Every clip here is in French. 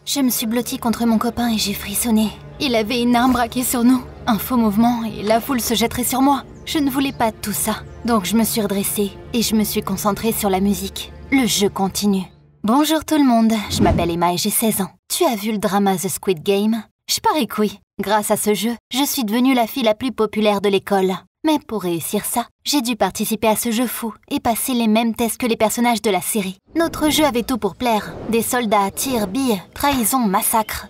Je me suis blottie contre mon copain et j'ai frissonné. Il avait une arme braquée sur nous. Un faux mouvement et la foule se jetterait sur moi. Je ne voulais pas de tout ça. Donc je me suis redressée et je me suis concentrée sur la musique. Le jeu continue. Bonjour tout le monde, je m'appelle Emma et j'ai 16 ans. Tu as vu le drama The Squid Game? Je parie que oui. Grâce à ce jeu, je suis devenue la fille la plus populaire de l'école. Mais pour réussir ça, j'ai dû participer à ce jeu fou et passer les mêmes tests que les personnages de la série. Notre jeu avait tout pour plaire. Des soldats, tirs, billes, trahison, massacre.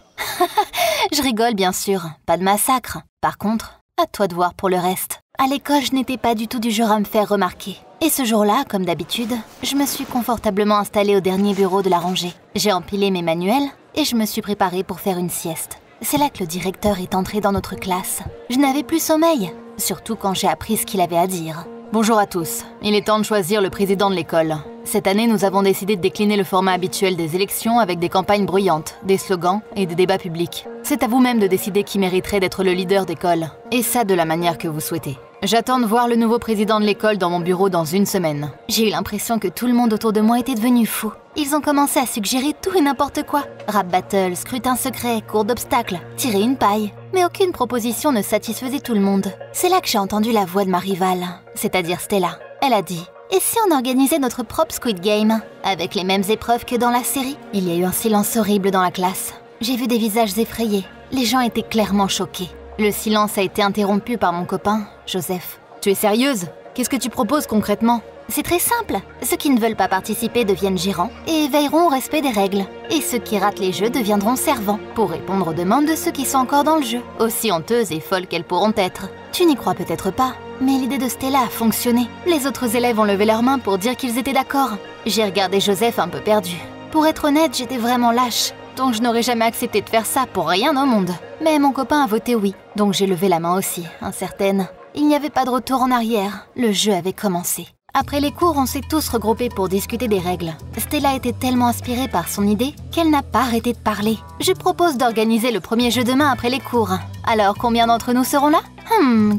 Je rigole bien sûr, pas de massacre. Par contre, à toi de voir pour le reste. À l'école, je n'étais pas du tout du genre à me faire remarquer. Et ce jour-là, comme d'habitude, je me suis confortablement installée au dernier bureau de la rangée. J'ai empilé mes manuels et je me suis préparée pour faire une sieste. C'est là que le directeur est entré dans notre classe. Je n'avais plus sommeil, surtout quand j'ai appris ce qu'il avait à dire. Bonjour à tous, il est temps de choisir le président de l'école. Cette année, nous avons décidé de décliner le format habituel des élections avec des campagnes bruyantes, des slogans et des débats publics. C'est à vous-même de décider qui mériterait d'être le leader d'école, et ça de la manière que vous souhaitez. J'attends de voir le nouveau président de l'école dans mon bureau dans une semaine. J'ai eu l'impression que tout le monde autour de moi était devenu fou. Ils ont commencé à suggérer tout et n'importe quoi. Rap battle, scrutin secret, cours d'obstacles, tirer une paille. Mais aucune proposition ne satisfaisait tout le monde. C'est là que j'ai entendu la voix de ma rivale, c'est-à-dire Stella. Elle a dit « Et si on organisait notre propre Squid Game, avec les mêmes épreuves que dans la série ?» Il y a eu un silence horrible dans la classe. J'ai vu des visages effrayés. Les gens étaient clairement choqués. Le silence a été interrompu par mon copain, Joseph. Tu es sérieuse? Qu'est-ce que tu proposes concrètement? C'est très simple. Ceux qui ne veulent pas participer deviennent gérants et veilleront au respect des règles. Et ceux qui ratent les jeux deviendront servants pour répondre aux demandes de ceux qui sont encore dans le jeu, aussi honteuses et folles qu'elles pourront être. Tu n'y crois peut-être pas, mais l'idée de Stella a fonctionné. Les autres élèves ont levé leurs mains pour dire qu'ils étaient d'accord. J'ai regardé Joseph un peu perdu. Pour être honnête, j'étais vraiment lâche. Donc je n'aurais jamais accepté de faire ça pour rien au monde. Mais mon copain a voté oui, donc j'ai levé la main aussi, incertaine. Il n'y avait pas de retour en arrière, le jeu avait commencé. Après les cours, on s'est tous regroupés pour discuter des règles. Stella était tellement inspirée par son idée qu'elle n'a pas arrêté de parler. Je propose d'organiser le premier jeu demain après les cours. Alors combien d'entre nous seront là?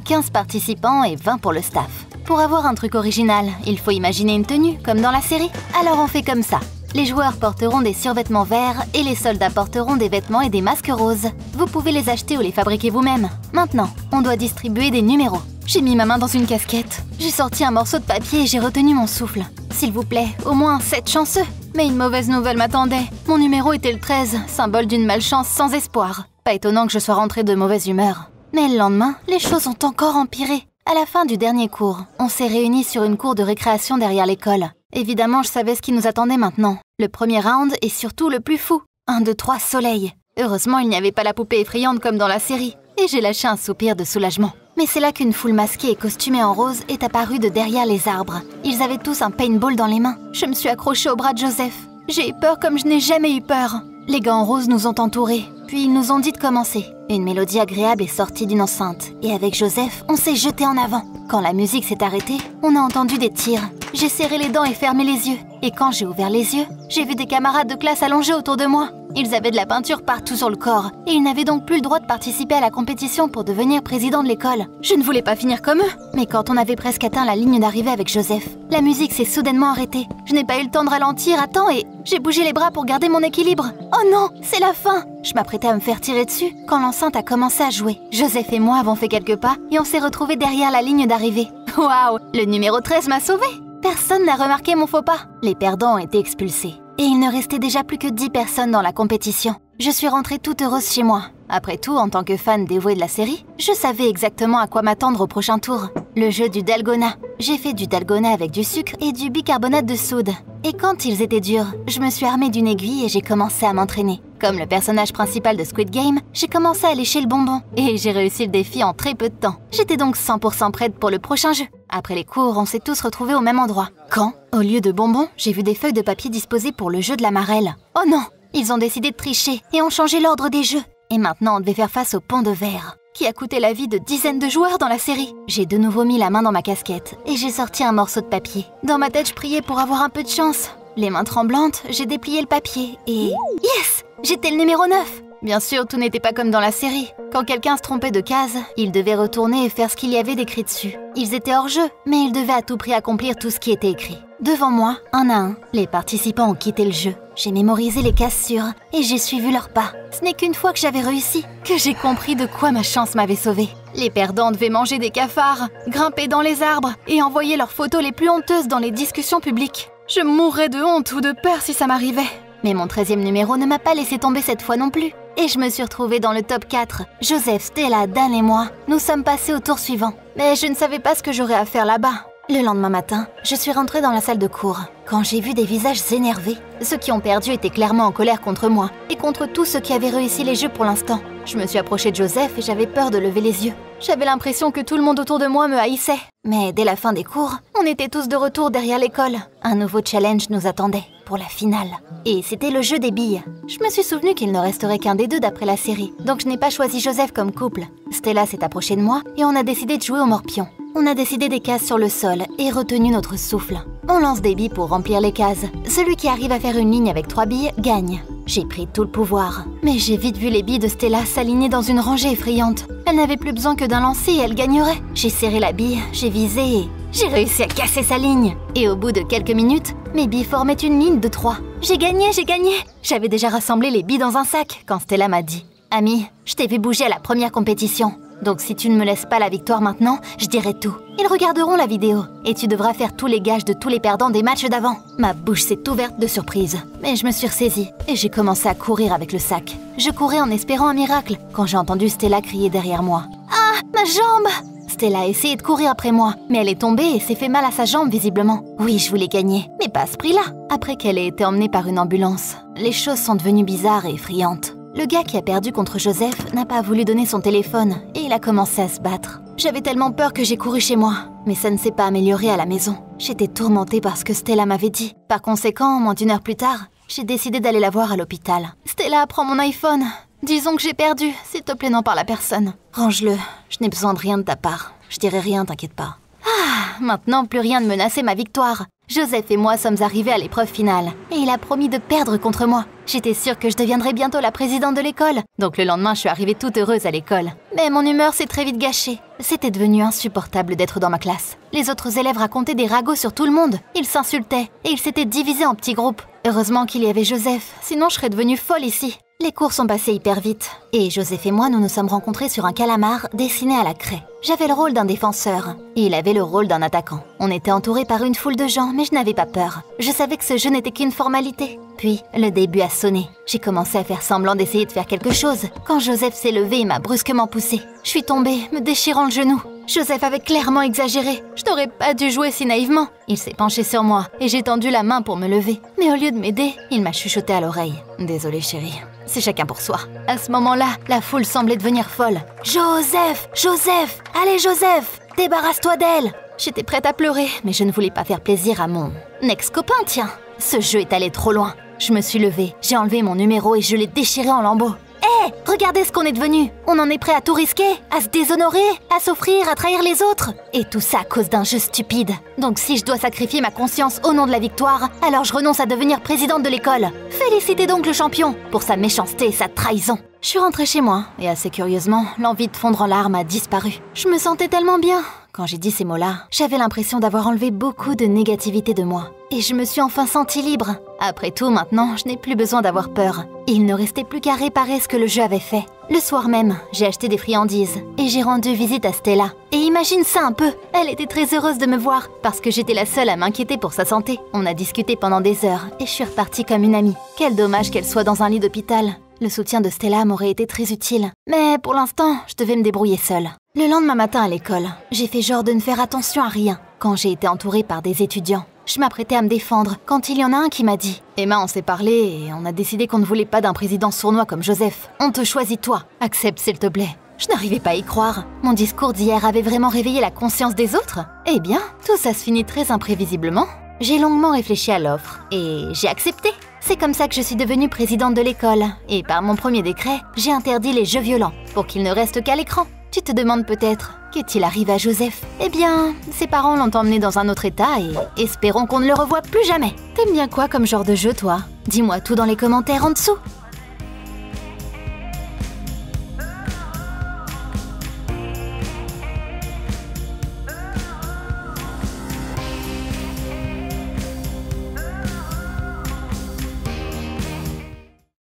15 participants et 20 pour le staff. Pour avoir un truc original, il faut imaginer une tenue, comme dans la série. Alors on fait comme ça. Les joueurs porteront des survêtements verts et les soldats porteront des vêtements et des masques roses. Vous pouvez les acheter ou les fabriquer vous-même. Maintenant, on doit distribuer des numéros. J'ai mis ma main dans une casquette. J'ai sorti un morceau de papier et j'ai retenu mon souffle. S'il vous plaît, au moins 7 chanceux. Mais une mauvaise nouvelle m'attendait. Mon numéro était le 13, symbole d'une malchance sans espoir. Pas étonnant que je sois rentrée de mauvaise humeur. Mais le lendemain, les choses ont encore empiré. À la fin du dernier cours, on s'est réunis sur une cour de récréation derrière l'école. Évidemment, je savais ce qui nous attendait maintenant. Le premier round et surtout le plus fou. 1, 2, 3, soleil. Heureusement, il n'y avait pas la poupée effrayante comme dans la série. Et j'ai lâché un soupir de soulagement. Mais c'est là qu'une foule masquée et costumée en rose est apparue de derrière les arbres. Ils avaient tous un paintball dans les mains. Je me suis accrochée au bras de Joseph. J'ai eu peur comme je n'ai jamais eu peur. Les gars en rose nous ont entourés, puis ils nous ont dit de commencer. Une mélodie agréable est sortie d'une enceinte, et avec Joseph, on s'est jeté en avant. Quand la musique s'est arrêtée, on a entendu des tirs. J'ai serré les dents et fermé les yeux. Et quand j'ai ouvert les yeux, j'ai vu des camarades de classe allongés autour de moi. Ils avaient de la peinture partout sur le corps, et ils n'avaient donc plus le droit de participer à la compétition pour devenir président de l'école. Je ne voulais pas finir comme eux. Mais quand on avait presque atteint la ligne d'arrivée avec Joseph, la musique s'est soudainement arrêtée. Je n'ai pas eu le temps de ralentir à temps et j'ai bougé les bras pour garder mon équilibre. Oh non, c'est la fin! Je m'apprêtais à me faire tirer dessus quand l'enceinte a commencé à jouer. Joseph et moi avons fait quelques pas et on s'est retrouvés derrière la ligne d'arrivée. Waouh! Le numéro 13 m'a sauvée! Personne n'a remarqué mon faux pas. Les perdants ont été expulsés. Et il ne restait déjà plus que 10 personnes dans la compétition. Je suis rentrée toute heureuse chez moi. Après tout, en tant que fan dévouée de la série, je savais exactement à quoi m'attendre au prochain tour. Le jeu du dalgona. J'ai fait du dalgona avec du sucre et du bicarbonate de soude. Et quand ils étaient durs, je me suis armée d'une aiguille et j'ai commencé à m'entraîner. Comme le personnage principal de Squid Game, j'ai commencé à lécher le bonbon. Et j'ai réussi le défi en très peu de temps. J'étais donc 100% prête pour le prochain jeu. Après les cours, on s'est tous retrouvés au même endroit. Quand, au lieu de bonbons, j'ai vu des feuilles de papier disposées pour le jeu de la marelle. Oh non! Ils ont décidé de tricher et ont changé l'ordre des jeux. Et maintenant, on devait faire face au pont de verre, qui a coûté la vie de dizaines de joueurs dans la série. J'ai de nouveau mis la main dans ma casquette et j'ai sorti un morceau de papier. Dans ma tête, je priais pour avoir un peu de chance. Les mains tremblantes, j'ai déplié le papier et... Yes! J'étais le numéro 9! Bien sûr, tout n'était pas comme dans la série. Quand quelqu'un se trompait de case, il devait retourner et faire ce qu'il y avait d'écrit dessus. Ils étaient hors jeu, mais ils devaient à tout prix accomplir tout ce qui était écrit. devant moi, un à un. Les participants ont quitté le jeu. J'ai mémorisé les cassures et j'ai suivi leurs pas. Ce n'est qu'une fois que j'avais réussi que j'ai compris de quoi ma chance m'avait sauvée. Les perdants devaient manger des cafards, grimper dans les arbres et envoyer leurs photos les plus honteuses dans les discussions publiques. Je mourrais de honte ou de peur si ça m'arrivait. Mais mon 13e numéro ne m'a pas laissé tomber cette fois non plus. Et je me suis retrouvée dans le top 4. Joseph, Stella, Dan et moi, nous sommes passés au tour suivant. Mais je ne savais pas ce que j'aurais à faire là-bas. Le lendemain matin, je suis rentrée dans la salle de cours. Quand j'ai vu des visages énervés, ceux qui ont perdu étaient clairement en colère contre moi et contre tous ceux qui avaient réussi les jeux pour l'instant. Je me suis approchée de Joseph et j'avais peur de lever les yeux. J'avais l'impression que tout le monde autour de moi me haïssait. Mais dès la fin des cours, on était tous de retour derrière l'école. Un nouveau challenge nous attendait pour la finale. Et c'était le jeu des billes. Je me suis souvenu qu'il ne resterait qu'un des deux d'après la série, donc je n'ai pas choisi Joseph comme couple. Stella s'est approchée de moi et on a décidé de jouer au morpion. On a décidé des cases sur le sol et retenu notre souffle. On lance des billes pour remplir les cases. Celui qui arrive à faire une ligne avec 3 billes gagne. J'ai pris tout le pouvoir. Mais j'ai vite vu les billes de Stella s'aligner dans une rangée effrayante. Elle n'avait plus besoin que d'un lancer et elle gagnerait. J'ai serré la bille, j'ai visé et j'ai réussi à casser sa ligne. Et au bout de quelques minutes, mes billes formaient une ligne de 3. J'ai gagné, j'ai gagné. J'avais déjà rassemblé les billes dans un sac quand Stella m'a dit « Ami, je t'ai vu bouger à la première compétition. Donc si tu ne me laisses pas la victoire maintenant, je dirai tout. Ils regarderont la vidéo et tu devras faire tous les gages de tous les perdants des matchs d'avant. » Ma bouche s'est ouverte de surprise, mais je me suis ressaisie et j'ai commencé à courir avec le sac. Je courais en espérant un miracle quand j'ai entendu Stella crier derrière moi. « Ah, ma jambe !» Stella a essayé de courir après moi, mais elle est tombée et s'est fait mal à sa jambe visiblement. Oui, je voulais gagner, mais pas à ce prix-là. Après qu'elle ait été emmenée par une ambulance, les choses sont devenues bizarres et effrayantes. Le gars qui a perdu contre Joseph n'a pas voulu donner son téléphone et il a commencé à se battre. J'avais tellement peur que j'ai couru chez moi, mais ça ne s'est pas amélioré à la maison. J'étais tourmentée par ce que Stella m'avait dit. Par conséquent, moins d'1 heure plus tard, j'ai décidé d'aller la voir à l'hôpital. « Stella, prends mon iPhone. Disons que j'ai perdu. S'il te plaît, n'en parle à personne. Range-le. Je n'ai besoin de rien de ta part. Je dirai rien, t'inquiète pas. » Ah, maintenant plus rien ne menaçait ma victoire. Joseph et moi sommes arrivés à l'épreuve finale et il a promis de perdre contre moi. J'étais sûre que je deviendrais bientôt la présidente de l'école, donc le lendemain je suis arrivée toute heureuse à l'école. Mais mon humeur s'est très vite gâchée. C'était devenu insupportable d'être dans ma classe. Les autres élèves racontaient des ragots sur tout le monde. Ils s'insultaient et ils s'étaient divisés en petits groupes. Heureusement qu'il y avait Joseph, sinon je serais devenue folle ici. Les cours sont passés hyper vite et Joseph et moi nous nous sommes rencontrés sur un calamar dessiné à la craie. J'avais le rôle d'un défenseur et il avait le rôle d'un attaquant. On était entourés par une foule de gens mais je n'avais pas peur. Je savais que ce jeu n'était qu'une formalité. Puis le début a sonné. J'ai commencé à faire semblant d'essayer de faire quelque chose quand Joseph s'est levé et m'a brusquement poussée. Je suis tombée, me déchirant le genou. Joseph avait clairement exagéré. Je n'aurais pas dû jouer si naïvement. Il s'est penché sur moi et j'ai tendu la main pour me lever. Mais au lieu de m'aider, il m'a chuchoté à l'oreille. « Désolée chérie, c'est chacun pour soi. » À ce moment-là, la foule semblait devenir folle. « Joseph! Joseph! Allez Joseph! Débarrasse-toi d'elle !» J'étais prête à pleurer, mais je ne voulais pas faire plaisir à mon ex-copain, tiens. Ce jeu est allé trop loin. Je me suis levée, j'ai enlevé mon numéro et je l'ai déchiré en lambeaux. Hé, regardez ce qu'on est devenu. On en est prêt à tout risquer, à se déshonorer, à s'offrir, à trahir les autres. Et tout ça à cause d'un jeu stupide. Donc si je dois sacrifier ma conscience au nom de la victoire, alors je renonce à devenir présidente de l'école. Félicitez donc le champion pour sa méchanceté et sa trahison. Je suis rentrée chez moi et assez curieusement, l'envie de fondre en larmes a disparu. Je me sentais tellement bien. Quand j'ai dit ces mots-là, j'avais l'impression d'avoir enlevé beaucoup de négativité de moi. Et je me suis enfin sentie libre. Après tout, maintenant, je n'ai plus besoin d'avoir peur. Il ne restait plus qu'à réparer ce que le jeu avait fait. Le soir même, j'ai acheté des friandises et j'ai rendu visite à Stella. Et imagine ça un peu, elle était très heureuse de me voir parce que j'étais la seule à m'inquiéter pour sa santé. On a discuté pendant des heures et je suis repartie comme une amie. Quel dommage qu'elle soit dans un lit d'hôpital. Le soutien de Stella m'aurait été très utile. Mais pour l'instant, je devais me débrouiller seule. Le lendemain matin à l'école, j'ai fait genre de ne faire attention à rien quand j'ai été entourée par des étudiants. Je m'apprêtais à me défendre quand il y en a un qui m'a dit « Emma, on s'est parlé et on a décidé qu'on ne voulait pas d'un président sournois comme Joseph. On te choisit toi. Accepte s'il te plaît. » Je n'arrivais pas à y croire. Mon discours d'hier avait vraiment réveillé la conscience des autres. Eh bien, tout ça se finit très imprévisiblement. J'ai longuement réfléchi à l'offre et j'ai accepté. C'est comme ça que je suis devenue présidente de l'école. Et par mon premier décret, j'ai interdit les jeux violents pour qu'ils ne restent qu'à l'écran. Tu te demandes peut-être, qu'est-il arrivé à Joseph? Eh bien, ses parents l'ont emmené dans un autre état et espérons qu'on ne le revoie plus jamais. T'aimes bien quoi comme genre de jeu, toi? Dis-moi tout dans les commentaires en dessous.